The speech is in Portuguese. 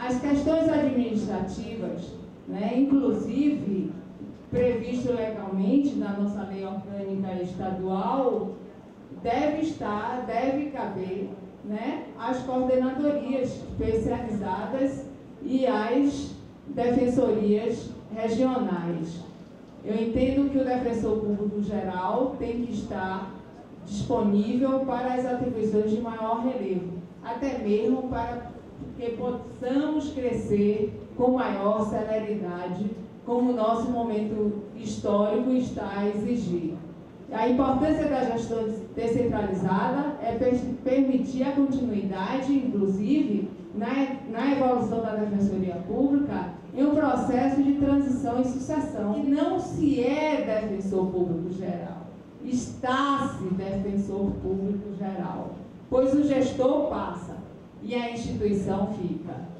As questões administrativas, inclusive previsto legalmente na nossa lei orgânica estadual, deve caber às coordenadorias especializadas e às defensorias regionais. Eu entendo que o defensor público geral tem que estar disponível para as atribuições de maior relevo, até mesmo para que possamos crescer com maior celeridade, como o nosso momento histórico está a exigir. A importância da gestão descentralizada é permitir a continuidade, inclusive, na evolução da Defensoria Pública, em um processo de transição e sucessão. E não se é defensor público geral, está-se defensor público geral, pois o gestor passa e a instituição fica.